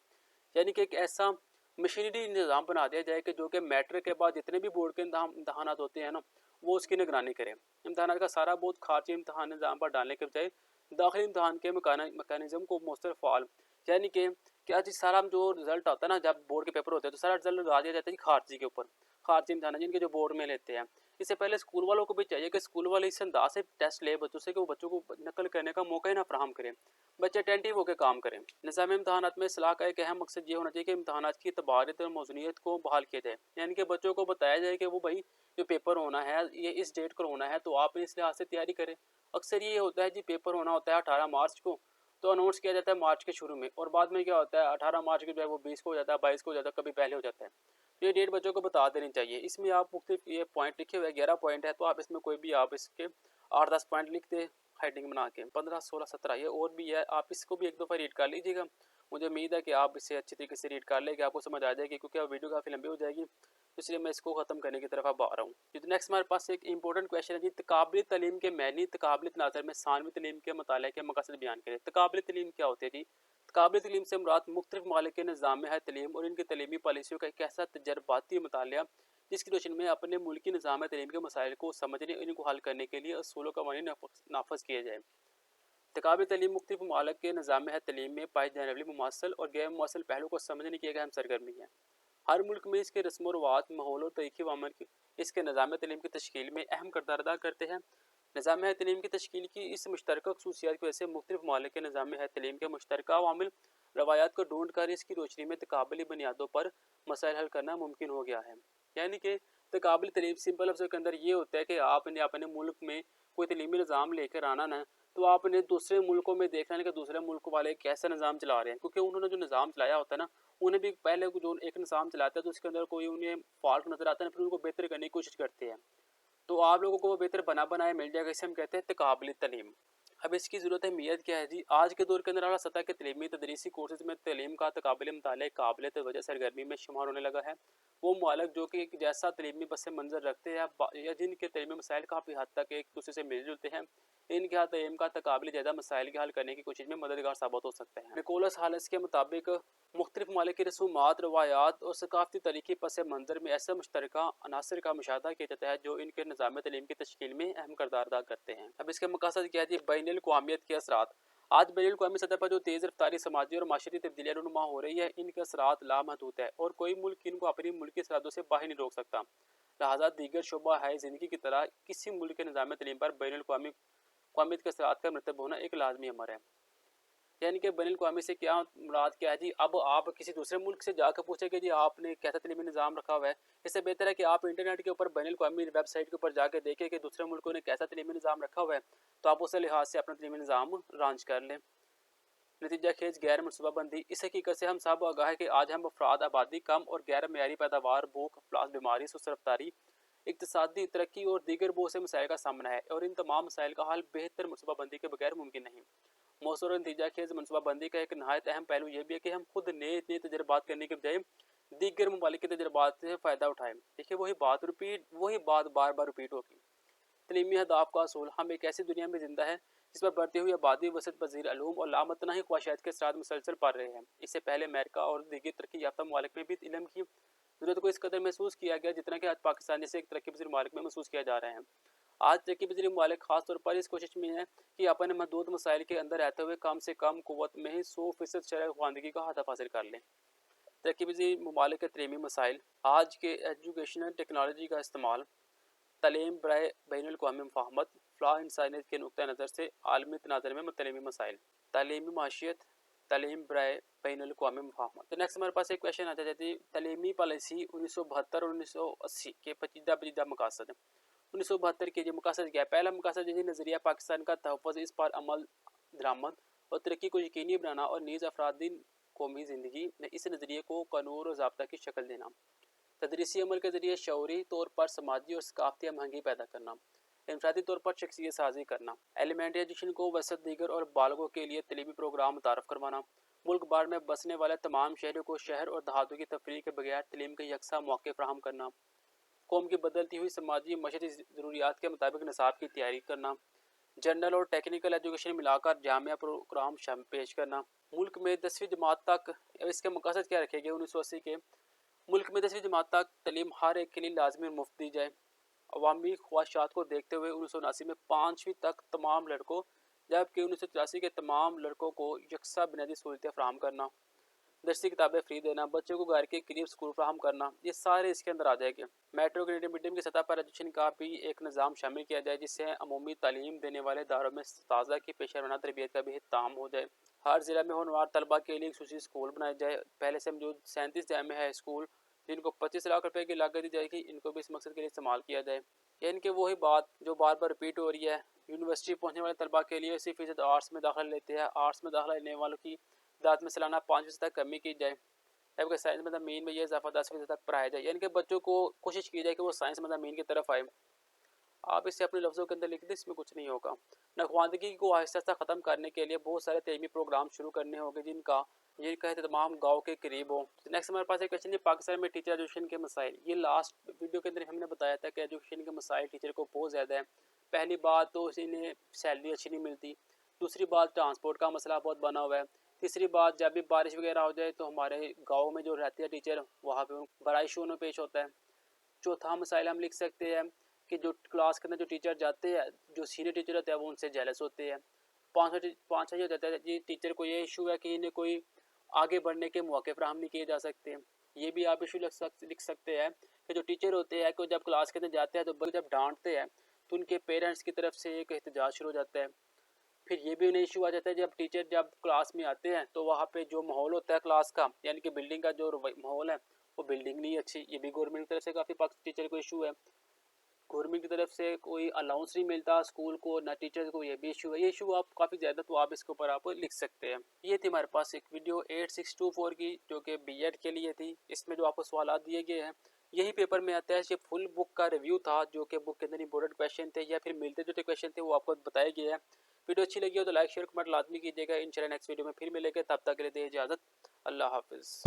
यानी कि एक ऐसा मशीनरी निज़ाम बना दिया जाए कि जो कि मैट्रिक के बाद जितने भी बोर्ड के इम्तहानात होते हैं ना, वो उसकी निगरानी करें। इम्तहानात का सारा बोझ खारजी इम्तहान निज़ाम पर डालने के बजाय दाखिली इम्तहान के मैकेनिज़्म को मौसर फ़ाल, यानी कि क्या जी सारा जो रिज़ल्ट आता है ना, जब बोर्ड के पेपर होते हैं तो सारा रिज़ल्ट लगा दिया जाता है खारजी के ऊपर, खारजी इम्तहान जिनके जो बोर्ड में लेते हैं। इससे पहले स्कूल वालों को भी चाहिए कि स्कूल वाले इस अंदाज से टेस्ट ले बच्चों से कि वो बच्चों को नकल करने का मौका ही ना फराहम करें, बच्चे अटेंटिव होकर काम करें। निज़ाम इम्तहानात में सलाह का एक अहम मकसद ये होना चाहिए कि इम्तहानात की तबारत और मौजूनियत को बहाल किया जाए। यानी कि बच्चों को बताया जाए कि वो भाई जो पेपर होना है ये इस डेट को होना है, तो आप इस लिहाज से तैयारी करें। अक्सर ये होता है जी, पेपर होना होता है 18 मार्च को, तो अनाउंस किया जाता है मार्च के शुरू में, और बाद में क्या होता है 18 मार्च के जो है वो 20 को हो जाता है, 22 को हो जाता है, कभी पहले हो जाता है। तो ये डेट बच्चों को बता देनी चाहिए। इसमें आप मुख्तलिफ ये पॉइंट लिखे हुए 11 पॉइंट है, तो आप इसमें कोई भी आप इसके 8-10 पॉइंट लिख दे हेडिंग बना के, 15, 16, 17 ये और भी है, आप इसको भी एक दफ़ा रीड कर लीजिएगा। मुझे उम्मीद है कि आप इसे अच्छी तरीके से रीड कर लेंगे, आपको समझ आ जाएगी, क्योंकि अब वीडियो काफ़ी लंबी हो जाएगी, इसलिए मैं इसको ख़त्म करने की तरफ अब आ रहा हूँ। तो नेक्स्ट हमारे पास एक इंपॉर्टेंट क्वेश्चन है जी, तकाबली तलीम के मैनी तकाबली तनाज़र में सानवी तलीम के मुताले के मकसद बयान करें। तकाबली तलीम क्या होती है जी? तकाबली तलीम से मुराद मुख्तलिफ ममालिक के निज़ाम है तलीम और इनकी तलीमी पॉलिसियों का एक ऐसा तजर्बाती मुतालिया जिसकी रोशनी में अपने मुल्की निज़ाम तलीम के मसाइल को समझने और इनको हल करने के लिए असूल कवानीन नाफज किए जाए। तकाबली तलीम मुख्तलिफ ममालिक के निज़ाम है तलीम में पाए जाने वाली मुमासल और गैर मुमासल पहलू को समझने की एक अहम सरगर्मी है। हर मुल्क में इसके रस्म व रवात, माहौल और तरीक़े वामल की इसके निज़ाम तलीम की तश्कील में अहम किरदार अदा करते हैं। निज़ाम तलीम की तश्कील की इस मुश्तरका खसूसियात की वजह से मुख्तलिफ ममालिक के निज़ाम तलीम के मुश्तरका वामिल रवायात को ढूंढ कर इसकी रोशनी में तकाबली बुनियादों पर मसाइल हल करना मुमकिन हो गया है। यानी कि तकाबली तलीम सिंपल लफ्ज़ों के अंदर ये होता है कि आपने अपने मुल्क में कोई तलीमी निज़ाम लेकर आना ना, तो आपने दूसरे मुल्कों में देखना है कि दूसरे मुल्क वाले कैसा निज़ाम चला रहे हैं, क्योंकि उन्होंने जो निज़ाम चलाया होता है ना, उन्हें भी पहले जो एक निज़ाम चलाते हैं तो उसके अंदर कोई उन्हें फॉल्ट नज़र आता है ना, फिर उनको बेहतर करने की कोशिश करते हैं। तो आप लोगों को वो बेहतर बना बनाया मिल जाएगा, इसे हम कहते हैं तकाबली तलीम। अब इसकी ज़रूरत अहमियत क्या है जी? आज के दौर के अंदर अला सतह के तलीमी तदरीसी कोर्सेज में तलीम का तकाबली मुताले काबिल तवज्जो सरगर्मी में शुमार होने लगा है। वो मालक जो कि एक जैसा तलीमी पस मंज़र रखते हैं या जिनके तलीमी मसाइल काफ़ी हद तक एक दूसरे से मिल जुलते हैं, इनके यहाँ तलीम का तकाबली ज़्यादा मसाइल के हल करने की कोशिश में मददगार साबित हो सकते हैं। निकोलस हालस के मुताबिक मुख्तलिफ ममालिक की रसूमात, रवायात और सकाफती तरीके पस मंज़र में ऐसे मुश्तरका अनासर का मुशाहदा किया जाता है जो इनके निज़ाम तलीम की तश्कील में अहम किरदार अदा करते हैं। अब इसके मकासद क्या है जी? बैनुल अक़वामियत के असरात। आज बैनुल अक़वामी सतह पर जो तेज़ रफ्तारी समाजी और माशरी तब्दीलियाँ रूनुमा हो रही है, इनके असरात लामहदूद है और कोई मुल्क इनको अपनी मुल्की सरहदों से बाहर नहीं रोक सकता। लिहाजा दीगर शोबा है ज़िंदगी की तरह किसी मुल्क के निज़ाम तलीम पर बैनुल अक़वामियत के असरात का मरतब होना एक लाजमी अमर है। यानी कि बैनुल अक़वामी से क्या मुराद क्या है जी? अब आप किसी दूसरे मुल्क से जाकर पूछे कि जी आपने कैसा तलीमी निज़ाम रखा हुआ है, इससे बेहतर है कि आप इंटरनेट के ऊपर बैनुल अक़वामी वेबसाइट के ऊपर जाके देखें कि दूसरे मुल्कों ने कैसा तलीमी निज़ाम रखा हुआ है, तो आप उस लिहाज से अपना तलीमी निज़ाम लॉन्च कर लें। नतीजा खेज गैर मनसूबाबंदी। इस हकीकत से हम सब आगाह है कि आज हम अफराद आबादी कम और गैर मेयारी पैदावार, भूख, अफलास, बीमारी, सुस्त रफ्तारी, इक़्तिसादी तरक्की और दीगर बहुत से मसाइल का सामना है और इन तमाम मसाइल का हल बेहतर मनसूबाबंदी के बगैर मुमकिन नहीं। मौसूर नतीजा खेज मनसूबाबंदी का एक नहायत अहम पहलू यह भी है कि हम खुद नए नए तजर्बात करने के बजाय दीगर ममालिक के तजर्बात से फ़ायदा उठाएँ। देखिए वही बात बार बार रिपीट होगी। तलीमी अहदाफ का असूल। हम एक ऐसी दुनिया में ज़िंदा है जिस पर बढ़ती हुई आबादी, वसत पज़ीर अलूम और लामतनाही ख्वाहिशात के साथ मुसलसल बढ़ रहे हैं। इससे पहले अमेरिका और दीगर तरक्की याफ्ता ममालिक में भी इल्म की ज़रूरत को इस कदर महसूस किया गया जितना कि आज पाकिस्तान जैसे एक तरक्की पज़ीर ममालिक में महसूस किया जा रहा है। आज तरक्की पज़ीर ममालिक ख़ास तौर पर इस कोशिश में है कि अपने महदूद मसाइल के अंदर रहते हुए कम से कम कुव्वत में ही 100% शरह ख़वानदगी का हदफ हासिल कर लें। तरक्की पज़ीर ममालिक के तलीमी मसाइल। आज के एजुकेशनल टेक्नोलॉजी का इस्तेमाल, तलीम बराए बैनुल अक़वामी मुफ़ाहमत, फ़लाह इंसानियत के नुक्ता नज़र से आलमी तनाज़ुर में तलीमी मसाइल, तालीमी माशियत, तलीम बराए बैनुल अक़वामी मुफ़ाहमत। तो नेक्स्ट हमारे पास एक क्वेश्चन आता है, तलीमी पॉलिसी 1972 और 1980 के पेचीदा मकासद। 1972 के मकासद क्या है? पहला मकासद नज़रिया पाकिस्तान का तहफ़्फ़ुज़, इस पर अमल दरामद और तरक्की को यकीनी बनाना और नीज़ अफरादी कौमी ज़िंदगी में इस नज़रिए को कानून और ज़ाब्ता की शक्ल देना। तदरीसी अमल के ज़रिए शऊरी तौर पर समाजी और सकाफ़ती महंगी पैदा करना। इनफरादी तौर पर शख्सियत साजी करना। एलिमेंट्री एजुकेशन को वसत दीगर और बालगों के लिए तलीमी प्रोग्राम मुतारफ़ करवाना। मुल्क भर में बसने वाले तमाम शहरों को शहर और देहातों की तफरीक के बगैर तलीम के यकसा मौके फराहम करना। कौम की बदलती हुई समाजी मशरी ज़रूरियात के मुताबिक निसाब की तैयारी करना। जनरल और टेक्निकल एजुकेशन मिलाकर जामिया प्रोग्राम पेश करना। मुल्क में 10वीं जमात तक, इसके मकासद क्या रखे गए 1980 के? मुल्क में 10वीं जमात तक तलीम हर एक के लिए लाजमी और मुफ्त दी जाए। अवामी ख्वाहिशात को देखते हुए 1979 में 5वीं तक तमाम लड़कों, जबकि 1983 के तमाम लड़कों को यकसा बुनियादी सहूलतें फराहम करना। दरसी किताबें फ्री देना, बच्चों को घर के करीब स्कूल फराहम करना, ये सारे इसके अंदर आ जाएंगे। मेट्रो ग्रेड मीडियम की सतह पर एजुकेशन का भी एक निज़ाम शामिल किया जाए जिससे अमूमी तालीम देने वाले इदारों में ताज़ा की पेशा तरबियत का भी एहतमाम हो जाए। हर ज़िला में होनहार तलबा के लिए खुसूसी स्कूल बनाए जाए। पहले से मौजूद 37 जामे है स्कूल जिनको 25 लाख रुपए की लागत दी जाएगी, इनको भी इस मकसद के लिए इस्तेमाल किया जाए। इनके वही बात जो बार बार रिपीट हो रही है, यूनिवर्सिटी पहुँचने वाले तलबा के लिए 80% आर्ट्स में दाखिला लेते हैं। आर्ट्स में दाखिला लेने वालों की दाद में सालाना 5% तक कमी की जाए, जबकि साइंस मज़ामीन में यह इजाफा 10% तक पढ़ाया जाए। यानी कि बच्चों को कोशिश की जाए कि वो साइंस मज़ामीन की तरफ आए। आप इसे अपने लफ्ज़ों के अंदर लिख दें, इसमें कुछ नहीं होगा। नखवानदगी को आहिस्ता आहिस्ता ख़त्म करने के लिए बहुत सारे तलीमी प्रोग्राम शुरू करने होंगे जिनका तमाम गाँव के करीब हो। नेक्स्ट हमारे पास एक क्वेश्चन है, पाकिस्तान में टीचर एजुकेशन के मसाइल। ये लास्ट वीडियो के अंदर हमने बताया था कि एजुकेशन के मसाइल टीचर को बहुत ज़्यादा है। पहली बात तो इन्हें सैलरी अच्छी नहीं मिलती। दूसरी बात ट्रांसपोर्ट का मसला बहुत बना हुआ है। तीसरी बात, जब भी बारिश वगैरह हो जाए तो हमारे गाँव में जो रहते हैं टीचर, वहाँ पर बड़ा इशू में पेश होता है। चौथा मसाइल हम लिख सकते हैं कि जो क्लास के अंदर जो टीचर जाते हैं, जो सीनियर टीचर होते हैं, वो उनसे जेलस होते हैं। पाँचवा ये होता है जी, टीचर को ये इशू है कि इन्हें कोई आगे बढ़ने के मौके फराहम नहीं किए जा सकते। ये भी आप इशू लिख सकते हैं कि जो टीचर होते हैं कि जब क्लास के अंदर जाते हैं तो जब डांटते हैं तो उनके पेरेंट्स की तरफ से एक एहतजाज शुरू हो जाता है। फिर ये भी उन्हें इशू आ जाता है जब टीचर जब क्लास में आते हैं तो वहाँ पे जो माहौल होता है क्लास का, यानी कि बिल्डिंग का जो माहौल है, وہ بلڈنگ نہیں اچھی، یہ بھی گورنمنٹ کی طرف سے کافی ٹیچر کو ایشو ہے، گورنمنٹ کی طرف سے کوئی الاؤنس نہیں ملتا اسکول کو نہ ٹیچر کو، یہ بھی ایشو ہے، یہ ایشو آپ کافی زیادہ، تو آپ اس کے اوپر آپ لکھ سکتے ہیں۔ یہ تھی ہمارے پاس ایک ویڈیو 8624 کی جو کہ بی ایڈ کے لیے تھی، اس میں جو آپ کو سوالات دیے گئے ہیں یہی پیپر میں آتا ہے۔ یہ فل بک کا ریویو تھا جو کہ بک کے اندر امپورٹنٹ کویشچن تھے یا پھر ملتے جلتے کویشچن تھے، وہ آپ کو بتائے گئے ہیں۔ ویڈیو اچھی لگی ہو تو لائک شیئر کمنٹ لازمی کیجیے گا۔ انشاءاللہ نیکسٹ ویڈیو میں پھر ملیں گے، تب تک کے لیے دے اجازت، اللہ حافظ۔